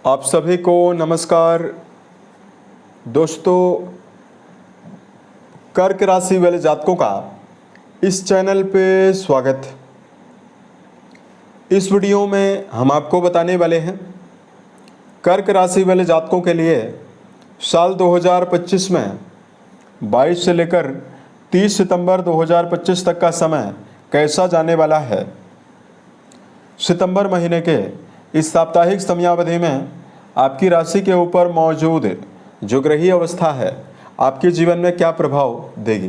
आप सभी को नमस्कार दोस्तों। कर्क राशि वाले जातकों का इस चैनल पे स्वागत। इस वीडियो में हम आपको बताने वाले हैं कर्क राशि वाले जातकों के लिए साल 2025 में 22 से लेकर 30 सितंबर 2025 तक का समय कैसा जाने वाला है। सितंबर महीने के इस साप्ताहिक समयावधि में आपकी राशि के ऊपर मौजूद जो ग्रहीय अवस्था है आपके जीवन में क्या प्रभाव देगी,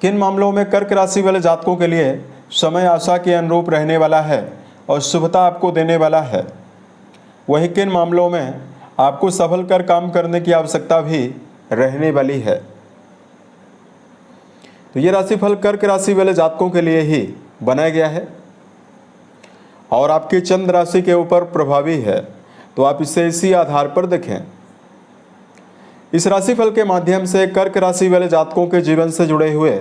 किन मामलों में कर्क राशि वाले जातकों के लिए समय आशा के अनुरूप रहने वाला है और शुभता आपको देने वाला है, वहीं किन मामलों में आपको सफल कर काम करने की आवश्यकता भी रहने वाली है। तो ये राशिफल कर्क राशि वाले जातकों के लिए ही बनाया गया है और आपकी चंद्र राशि के ऊपर प्रभावी है, तो आप इसे इसी आधार पर देखें। इस राशिफल के माध्यम से कर्क राशि वाले जातकों के जीवन से जुड़े हुए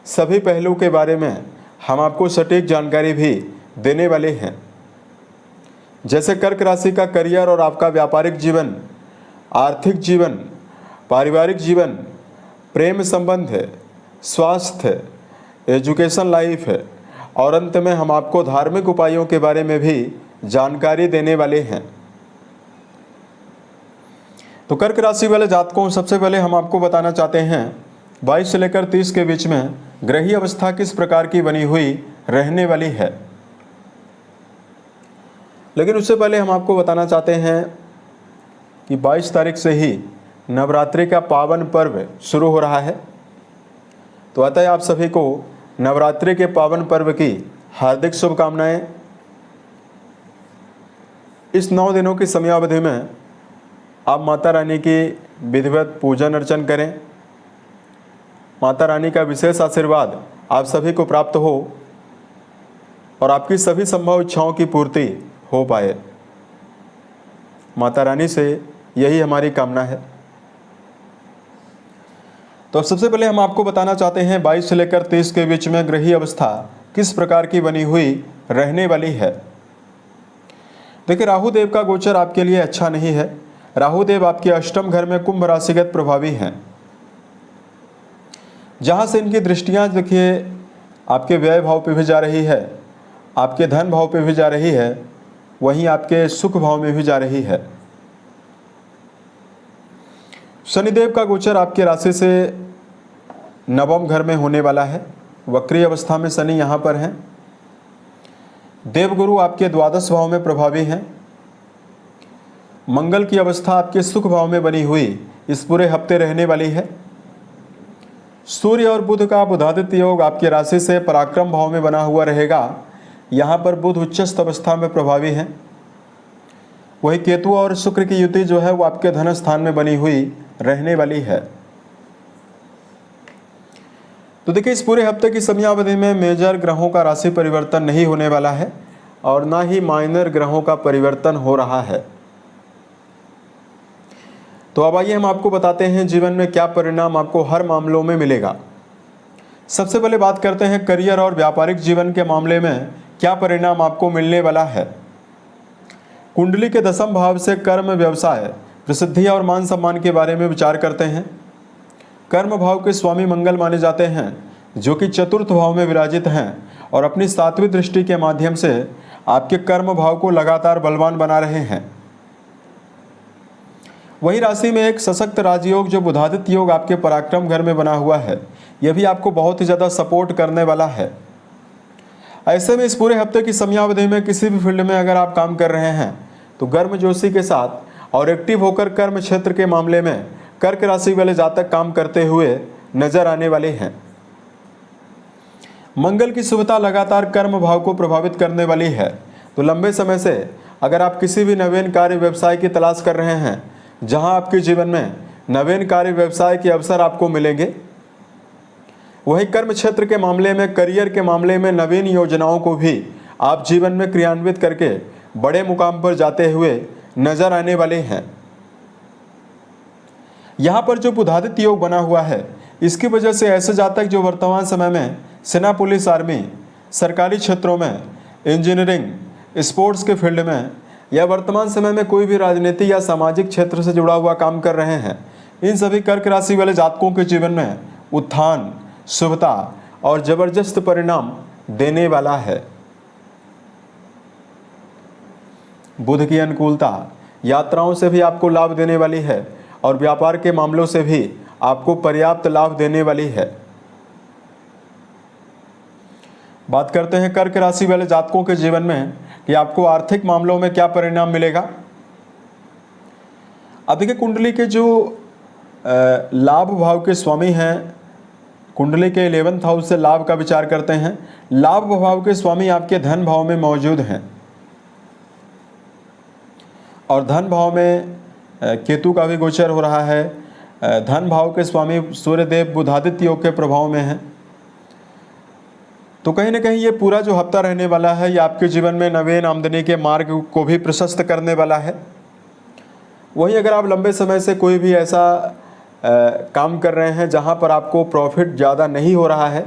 सभी पहलू के बारे में हम आपको सटीक जानकारी भी देने वाले हैं, जैसे कर्क राशि का करियर और आपका व्यापारिक जीवन, आर्थिक जीवन, पारिवारिक जीवन, प्रेम संबंध है, स्वास्थ्य, एजुकेशन लाइफ है और अंत में हम आपको धार्मिक उपायों के बारे में भी जानकारी देने वाले हैं। तो कर्क राशि वाले जातकों, सबसे पहले हम आपको बताना चाहते हैं 22 से लेकर 30 के बीच में ग्रहीय अवस्था किस प्रकार की बनी हुई रहने वाली है। लेकिन उससे पहले हम आपको बताना चाहते हैं कि 22 तारीख से ही नवरात्रि का पावन पर्व शुरू हो रहा है। तो अतः आप सभी को नवरात्रि के पावन पर्व की हार्दिक शुभकामनाएं। इस 9 दिनों की समयावधि में आप माता रानी की विधिवत पूजन अर्चन करें। माता रानी का विशेष आशीर्वाद आप सभी को प्राप्त हो और आपकी सभी संभव इच्छाओं की पूर्ति हो पाए। माता रानी से यही हमारी कामना है। तो सबसे पहले हम आपको बताना चाहते हैं 22 से लेकर 30 के बीच में ग्रहीय अवस्था किस प्रकार की बनी हुई रहने वाली है। देखिए, राहु देव का गोचर आपके लिए अच्छा नहीं है। राहु देव आपके अष्टम घर में कुंभ राशिगत प्रभावी हैं, जहां से इनकी दृष्टियां देखिए आपके व्यय भाव पे भी जा रही है, आपके धन भाव पे भी जा रही है, वहीं आपके सुख भाव में भी जा रही है। शनिदेव का गोचर आपके राशि से नवम घर में होने वाला है। वक्री अवस्था में शनि यहाँ पर हैं। देवगुरु आपके द्वादश भाव में प्रभावी हैं। मंगल की अवस्था आपके सुख भाव में बनी हुई इस पूरे हफ्ते रहने वाली है। सूर्य और बुध का बुधादित्य योग आपके राशि से पराक्रम भाव में बना हुआ रहेगा। यहाँ पर बुध उच्चस्थ अवस्था में प्रभावी हैं। वही केतु और शुक्र की युति जो है वो आपके धन स्थान में बनी हुई रहने वाली है। तो देखिए, इस पूरे हफ्ते की समयावधि में मेजर ग्रहों का राशि परिवर्तन नहीं होने वाला है और ना ही माइनर ग्रहों का परिवर्तन हो रहा है। तो अब आइए हम आपको बताते हैं जीवन में क्या परिणाम आपको हर मामलों में मिलेगा। सबसे पहले बात करते हैं करियर और व्यापारिक जीवन के मामले में क्या परिणाम आपको मिलने वाला है। कुंडली के दशम भाव से कर्म, व्यवसाय, प्रसिद्धि और मान सम्मान के बारे में विचार करते हैं। कर्म भाव के स्वामी मंगल माने जाते हैं, जो कि चतुर्थ भाव में विराजित हैं और अपनी 7वीं दृष्टि के माध्यम से आपके कर्म भाव को लगातार बलवान बना रहे हैं। वही राशि में एक सशक्त राजयोग जो बुधादित्य योग आपके पराक्रम घर में बना हुआ है, यह भी आपको बहुत ही ज़्यादा सपोर्ट करने वाला है। ऐसे में इस पूरे हफ्ते की समयावधि में किसी भी फील्ड में अगर आप काम कर रहे हैं तो गर्मजोशी के साथ और एक्टिव होकर कर्म क्षेत्र के मामले में कर्क राशि वाले जातक काम करते हुए नजर आने वाले हैं। मंगल की शुभता लगातार कर्म भाव को प्रभावित करने वाली है। तो लंबे समय से अगर आप किसी भी नवीन कार्य व्यवसाय की तलाश कर रहे हैं, जहां आपके जीवन में नवीन कार्य व्यवसाय के अवसर आपको मिलेंगे, वही कर्म क्षेत्र के मामले में, करियर के मामले में नवीन योजनाओं को भी आप जीवन में क्रियान्वित करके बड़े मुकाम पर जाते हुए नजर आने वाले हैं। यहाँ पर जो बुधादित्य योग बना हुआ है, इसकी वजह से ऐसे जातक जो वर्तमान समय में सेना, पुलिस, आर्मी, सरकारी क्षेत्रों में, इंजीनियरिंग, स्पोर्ट्स के फील्ड में या वर्तमान समय में कोई भी राजनीति या सामाजिक क्षेत्र से जुड़ा हुआ काम कर रहे हैं, इन सभी कर्क राशि वाले जातकों के जीवन में उत्थान, शुभता और जबरदस्त परिणाम देने वाला है। बुध की अनुकूलता यात्राओं से भी आपको लाभ देने वाली है और व्यापार के मामलों से भी आपको पर्याप्त लाभ देने वाली है। बात करते हैं कर्क राशि वाले जातकों के जीवन में कि आपको आर्थिक मामलों में क्या परिणाम मिलेगा। अब देखिए, कुंडली के जो लाभ भाव के स्वामी हैं, कुंडली के 11th हाउस से लाभ का विचार करते हैं। लाभ भाव के स्वामी आपके धन भाव में मौजूद हैं और धन भाव में केतु का भी गोचर हो रहा है। धन भाव के स्वामी सूर्यदेव बुधादित्य योग के प्रभाव में हैं। तो कहीं ना कहीं ये पूरा जो हफ्ता रहने वाला है, ये आपके जीवन में नवीन आमदनी के मार्ग को भी प्रशस्त करने वाला है। वहीं अगर आप लंबे समय से कोई भी ऐसा काम कर रहे हैं जहां पर आपको प्रॉफिट ज़्यादा नहीं हो रहा है,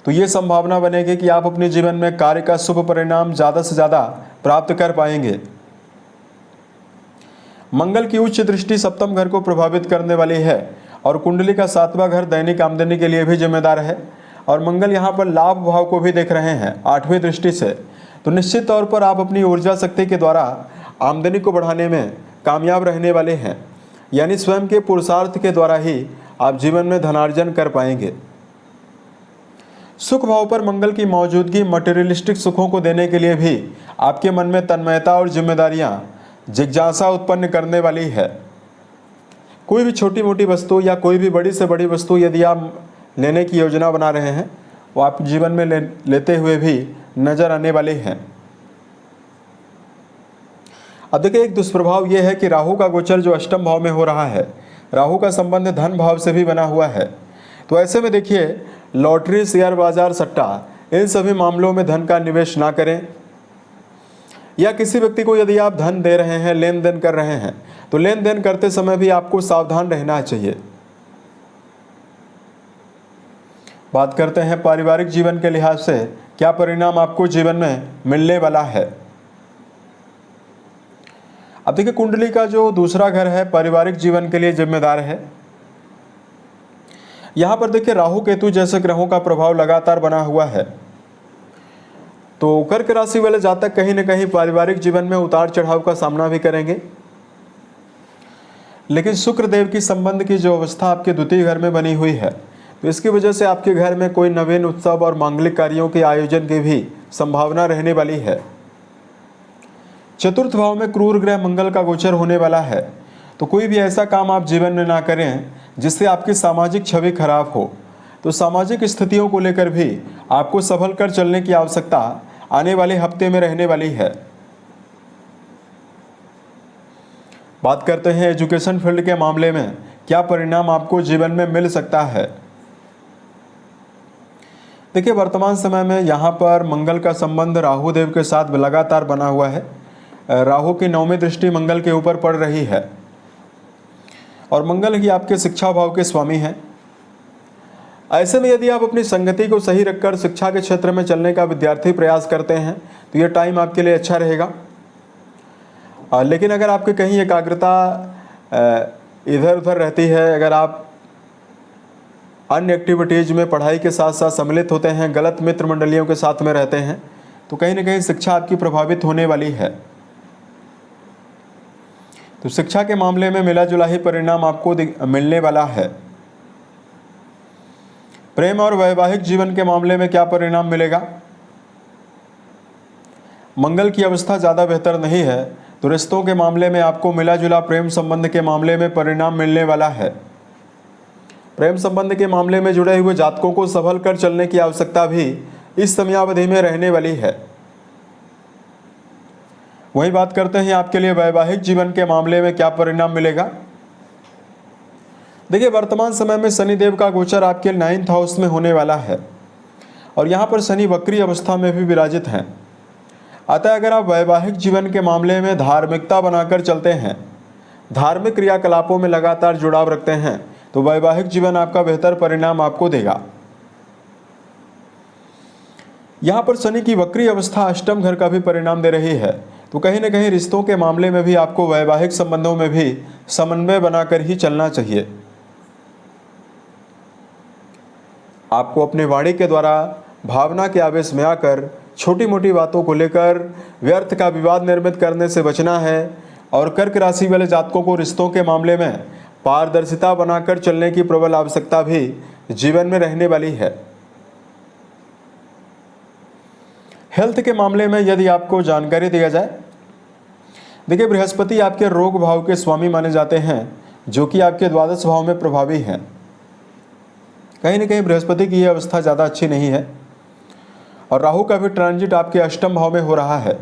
तो ये संभावना बनेगी कि आप अपने जीवन में कार्य का शुभ परिणाम ज़्यादा से ज़्यादा प्राप्त कर पाएंगे। मंगल की उच्च दृष्टि सप्तम घर को प्रभावित करने वाली है और कुंडली का 7वां घर दैनिक आमदनी के लिए भी जिम्मेदार है और मंगल यहाँ पर लाभ भाव को भी देख रहे हैं 8वीं दृष्टि से। तो निश्चित तौर पर आप अपनी ऊर्जा शक्ति के द्वारा आमदनी को बढ़ाने में कामयाब रहने वाले हैं, यानी स्वयं के पुरुषार्थ के द्वारा ही आप जीवन में धनार्जन कर पाएंगे। सुख भाव पर मंगल की मौजूदगी मटेरियलिस्टिक सुखों को देने के लिए भी आपके मन में तन्मयता और जिम्मेदारियां जिज्ञासा उत्पन्न करने वाली है। कोई भी छोटी मोटी वस्तु या कोई भी बड़ी से बड़ी वस्तु यदि आप लेने की योजना बना रहे हैं, वो आप जीवन में लेते हुए भी नजर आने वाले हैं। अब देखिए, एक दुष्प्रभाव यह है कि राहु का गोचर जो अष्टम भाव में हो रहा है, राहु का संबंध धन भाव से भी बना हुआ है। तो ऐसे में देखिए, लॉटरी, शेयर बाजार, सट्टा, इन सभी मामलों में धन का निवेश ना करें। या किसी व्यक्ति को यदि आप धन दे रहे हैं, लेन देन कर रहे हैं, तो लेन देन करते समय भी आपको सावधान रहना चाहिए। बात करते हैं पारिवारिक जीवन के लिहाज से क्या परिणाम आपको जीवन में मिलने वाला है। अब देखिए, कुंडली का जो दूसरा घर है पारिवारिक जीवन के लिए जिम्मेदार है। यहां पर देखिए, राहु केतु जैसे ग्रहों का प्रभाव लगातार बना हुआ है। तो कर्क राशि वाले जातक कहीं ना कहीं पारिवारिक जीवन में उतार चढ़ाव का सामना भी करेंगे, लेकिन शुक्र देव की संबंध की जो अवस्था आपके द्वितीय घर में बनी हुई है, तो इसकी वजह से आपके घर में कोई नवीन उत्सव और मांगलिक कार्यों के आयोजन की भी संभावना रहने वाली है। चतुर्थ भाव में क्रूर ग्रह मंगल का गोचर होने वाला है। तो कोई भी ऐसा काम आप जीवन में ना करें जिससे आपकी सामाजिक छवि खराब हो। तो सामाजिक स्थितियों को लेकर भी आपको संभल कर चलने की आवश्यकता आने वाले हफ्ते में रहने वाली है। बात करते हैं एजुकेशन फील्ड के मामले में क्या परिणाम आपको जीवन में मिल सकता है। देखिए, वर्तमान समय में यहाँ पर मंगल का संबंध राहु देव के साथ लगातार बना हुआ है। राहु की 9वीं दृष्टि मंगल के ऊपर पड़ रही है और मंगल ही आपके शिक्षा भाव के स्वामी हैं। ऐसे में यदि आप अपनी संगति को सही रखकर शिक्षा के क्षेत्र में चलने का विद्यार्थी प्रयास करते हैं, तो यह टाइम आपके लिए अच्छा रहेगा। लेकिन अगर आपकी कहीं एकाग्रता इधर उधर रहती है, अगर आप अन्य एक्टिविटीज़ में पढ़ाई के साथ साथ सम्मिलित होते हैं, गलत मित्र मंडलियों के साथ में रहते हैं, तो कहीं ना कहीं शिक्षा आपकी प्रभावित होने वाली है। तो शिक्षा के मामले में मिला जुला ही परिणाम आपको मिलने वाला है। प्रेम और वैवाहिक जीवन के मामले में क्या परिणाम मिलेगा। मंगल की अवस्था ज़्यादा बेहतर नहीं है, तो रिश्तों के मामले में आपको मिला जुला प्रेम संबंध के मामले में परिणाम मिलने वाला है। प्रेम संबंध के मामले में जुड़े हुए जातकों को संभल कर चलने की आवश्यकता भी इस समयावधि में रहने वाली है। वही बात करते हैं आपके लिए वैवाहिक जीवन के मामले में क्या परिणाम मिलेगा। देखिए, वर्तमान समय में शनिदेव का गोचर आपके 9th हाउस में होने वाला है और यहाँ पर शनि वक्री अवस्था में भी विराजित हैं। अतः अगर आप वैवाहिक जीवन के मामले में धार्मिकता बनाकर चलते हैं, धार्मिक क्रियाकलापों में लगातार जुड़ाव रखते हैं, तो वैवाहिक जीवन आपका बेहतर परिणाम आपको देगा। यहाँ पर शनि की वक्री अवस्था अष्टम घर का भी परिणाम दे रही है। तो कहीं ना कहीं रिश्तों के मामले में भी आपको वैवाहिक संबंधों में भी समन्वय बनाकर ही चलना चाहिए। आपको अपनी वाणी के द्वारा भावना के आवेश में आकर छोटी मोटी बातों को लेकर व्यर्थ का विवाद निर्मित करने से बचना है। और कर्क राशि वाले जातकों को रिश्तों के मामले में पारदर्शिता बनाकर चलने की प्रबल आवश्यकता भी जीवन में रहने वाली है। हेल्थ के मामले में यदि आपको जानकारी दिया जाए, देखिए बृहस्पति आपके रोग भाव के स्वामी माने जाते हैं, जो कि आपके द्वादश भाव में प्रभावी हैं। कहीं ना कहीं बृहस्पति की यह अवस्था ज़्यादा अच्छी नहीं है। और राहु का भी ट्रांजिट आपके अष्टम भाव में हो रहा है।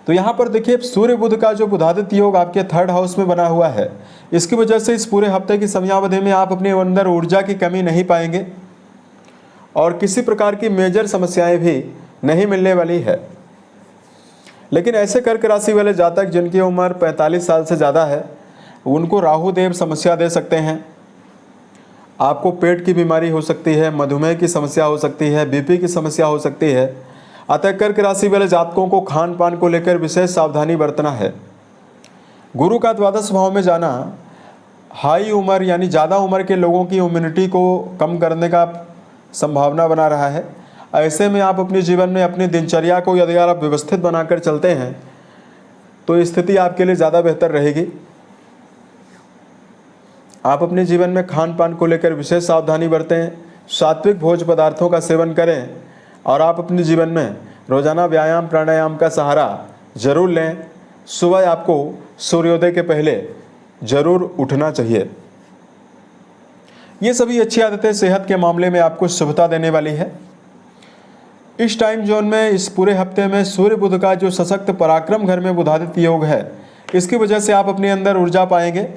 तो यहाँ पर देखिए सूर्य बुध का जो बुधादित्य योग आपके थर्ड हाउस में बना हुआ है, इसकी वजह से इस पूरे हफ्ते की समयावधि में आप अपने अंदर ऊर्जा की कमी नहीं पाएंगे और किसी प्रकार की मेजर समस्याएं भी नहीं मिलने वाली है। लेकिन ऐसे कर्क राशि वाले जातक जिनकी उम्र 45 साल से ज़्यादा है, उनको राहु देव समस्या दे सकते हैं। आपको पेट की बीमारी हो सकती है, मधुमेह की समस्या हो सकती है, बीपी की समस्या हो सकती है। अतः कर्क राशि वाले जातकों को खान पान को लेकर विशेष सावधानी बरतना है। गुरु का द्वादश भाव में जाना हाई उम्र यानी ज़्यादा उम्र के लोगों की इम्यूनिटी को कम करने का संभावना बना रहा है। ऐसे में आप अपने जीवन में अपनी दिनचर्या को यदि आप व्यवस्थित बनाकर चलते हैं तो स्थिति आपके लिए ज़्यादा बेहतर रहेगी। आप अपने जीवन में खान पान को लेकर विशेष सावधानी बरतें, सात्विक भोज्य पदार्थों का सेवन करें और आप अपने जीवन में रोजाना व्यायाम प्राणायाम का सहारा जरूर लें। सुबह आपको सूर्योदय के पहले जरूर उठना चाहिए। ये सभी अच्छी आदतें सेहत के मामले में आपको शुभता देने वाली है। इस टाइम जोन में इस पूरे हफ्ते में सूर्य बुध का जो सशक्त पराक्रम घर में बुधादित्य योग है, इसकी वजह से आप अपने अंदर ऊर्जा पाएंगे।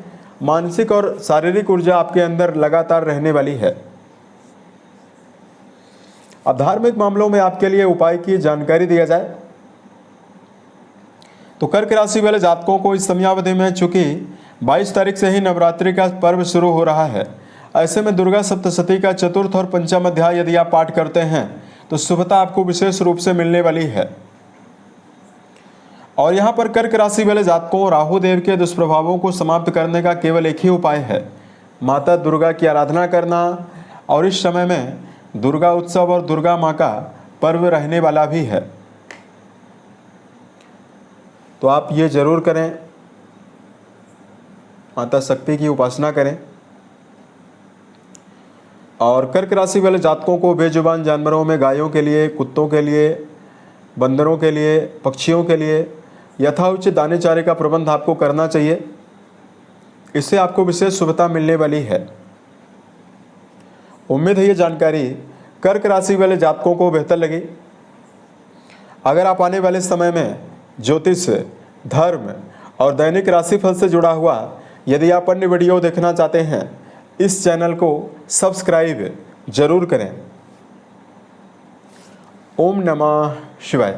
मानसिक और शारीरिक ऊर्जा आपके अंदर लगातार रहने वाली है। अब धार्मिक मामलों में आपके लिए उपाय की जानकारी दिया जाए तो कर्क राशि वाले जातकों को इस समयावधि में चूंकि 22 तारीख से ही नवरात्रि का पर्व शुरू हो रहा है, ऐसे में दुर्गा सप्तशती का चतुर्थ और पंचम अध्याय यदि आप पाठ करते हैं तो शुभता आपको विशेष रूप से मिलने वाली है। और यहाँ पर कर्क राशि वाले जातकों राहु देव के दुष्प्रभावों को समाप्त करने का केवल एक ही उपाय है, माता दुर्गा की आराधना करना। और इस समय में दुर्गा उत्सव और दुर्गा माँ का पर्व रहने वाला भी है, तो आप ये जरूर करें, माता शक्ति की उपासना करें। और कर्क राशि वाले जातकों को बेजुबान जानवरों में गायों के लिए, कुत्तों के लिए, बंदरों के लिए, पक्षियों के लिए यथाउचित दाने चारे का प्रबंध आपको करना चाहिए। इससे आपको विशेष शुभता मिलने वाली है। उम्मीद है ये जानकारी कर्क राशि वाले जातकों को बेहतर लगी। अगर आप आने वाले समय में ज्योतिष, धर्म और दैनिक राशिफल से जुड़ा हुआ यदि आप अन्य वीडियो देखना चाहते हैं, इस चैनल को सब्सक्राइब जरूर करें। ओम नमः शिवाय।